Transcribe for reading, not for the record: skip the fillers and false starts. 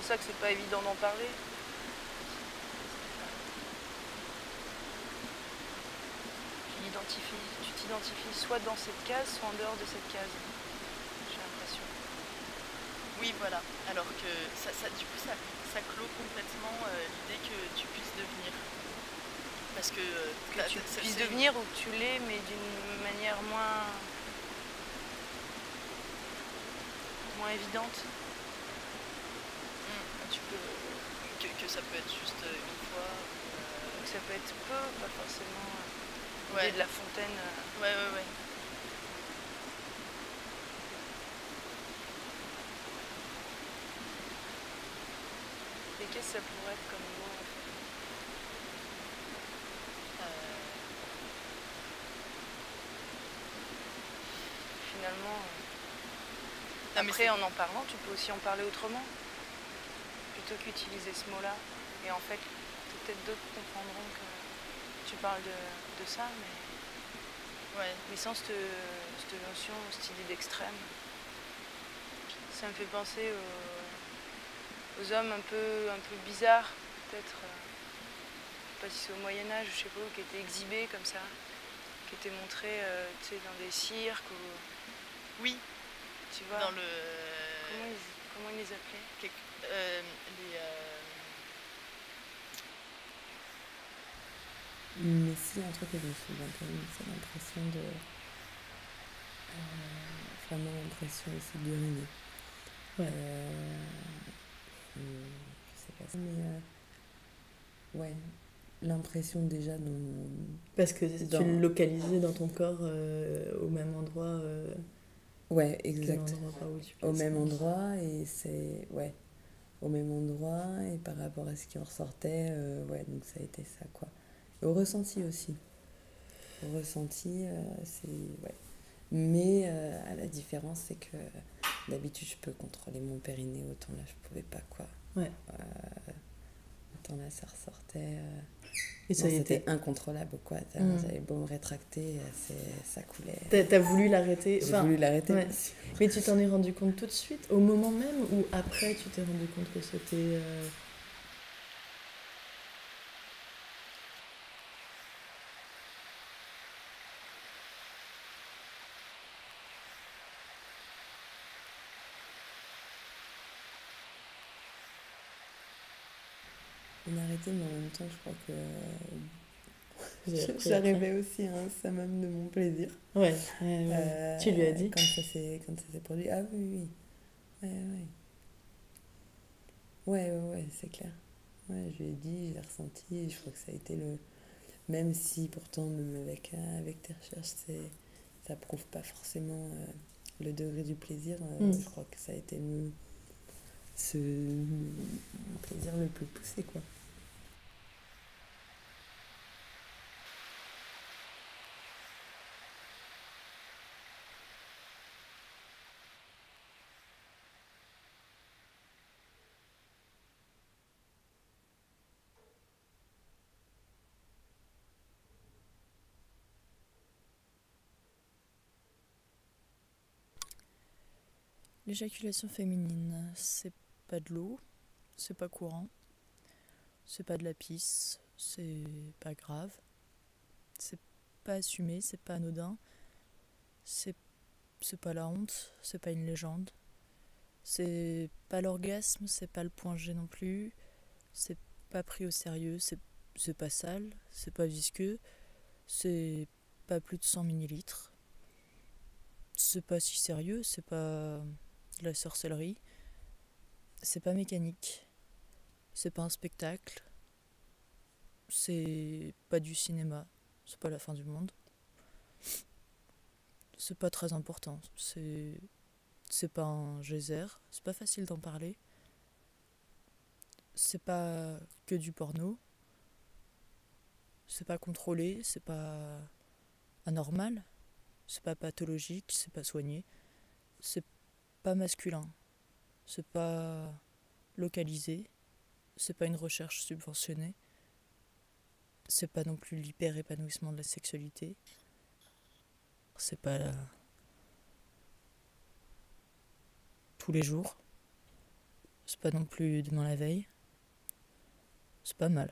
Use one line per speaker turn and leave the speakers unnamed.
pour ça que c'est pas évident d'en parler. Tu t'identifies soit dans cette case, soit en dehors de cette case. J'ai l'impression.
Oui, voilà. Alors que du coup, ça clôt complètement l'idée que tu puisses devenir. Parce que
tu puisses devenir ou que tu l'es, mais d'une manière moins évidente.
Tu peux que ça peut être juste une fois.
Que ça peut être peu, pas forcément
ouais.
l'idée de la fontaine.
Ouais.
Et qu'est-ce que ça pourrait être comme mot en fait? Finalement, après en parlant, tu peux aussi en parler autrement, plutôt qu'utiliser ce mot-là. Et en fait, peut-être d'autres comprendront que tu parles de ça, mais sans cette notion, cette idée d'extrême. Ça me fait penser aux hommes un peu bizarres, peut-être, je sais pas si c'est au Moyen-Âge, je sais pas où, qui étaient exhibés comme ça, qui étaient montrés dans des cirques ou...
Oui.
Tu vois,
dans le...
Comment ils les appelaient
Mais si, un truc que je me souviens quand même, c'est l'impression de... vraiment l'impression aussi d'uriner. Je sais pas. Mais ouais, l'impression déjà dans...
Parce que tu le localisais dans ton corps au même endroit.
Ouais, exact.
Au
même endroit, et c'est... Ouais, au même endroit, et par rapport à ce qui en ressortait, ouais, donc ça a été ça, quoi. Et au ressenti aussi. Au ressenti, c'est... Ouais. Mais à la différence, c'est que d'habitude, je peux contrôler mon périnée, autant là, je pouvais pas, quoi.
Ouais.
Autant là, ça ressortait...
Et ça
c'était incontrôlable, quoi. J'avais beau me rétracter, ça coulait.
T'as voulu l'arrêter?
J'ai voulu l'arrêter.
Ouais. Mais tu t'en es rendu compte tout de suite, au moment même, ou après tu t'es rendu compte que c'était...
On a arrêté, mais en même temps, je crois que j'arrivais aussi à un summum de mon plaisir.
Ouais. Tu lui as dit?
Quand ça s'est produit. Ah oui. Ouais, c'est clair. Ouais, je lui ai dit, je l'ai ressenti, et je crois que ça a été le... Même si, pourtant, même avec tes recherches, ça prouve pas forcément le degré du plaisir, je crois que ça a été le plaisir le plus poussé, quoi.
L'éjaculation féminine, c'est pas de l'eau, c'est pas courant, c'est pas de la pisse, c'est pas grave, c'est pas assumé, c'est pas anodin, c'est pas la honte, c'est pas une légende, c'est pas l'orgasme, c'est pas le point G non plus, c'est pas pris au sérieux, c'est pas sale, c'est pas visqueux, c'est pas plus de 100 millilitres, c'est pas si sérieux, c'est pas de la sorcellerie, c'est pas mécanique, c'est pas un spectacle, c'est pas du cinéma, c'est pas la fin du monde, c'est pas très important, c'est pas un geyser, c'est pas facile d'en parler, c'est pas que du porno, c'est pas contrôlé, c'est pas anormal, c'est pas pathologique, c'est pas soigné, c'est pas masculin, c'est pas localisé, c'est pas une recherche subventionnée, c'est pas non plus l'hyper-épanouissement de la sexualité, c'est pas tous les jours, C'est pas non plus demain la veille. C'est pas mal.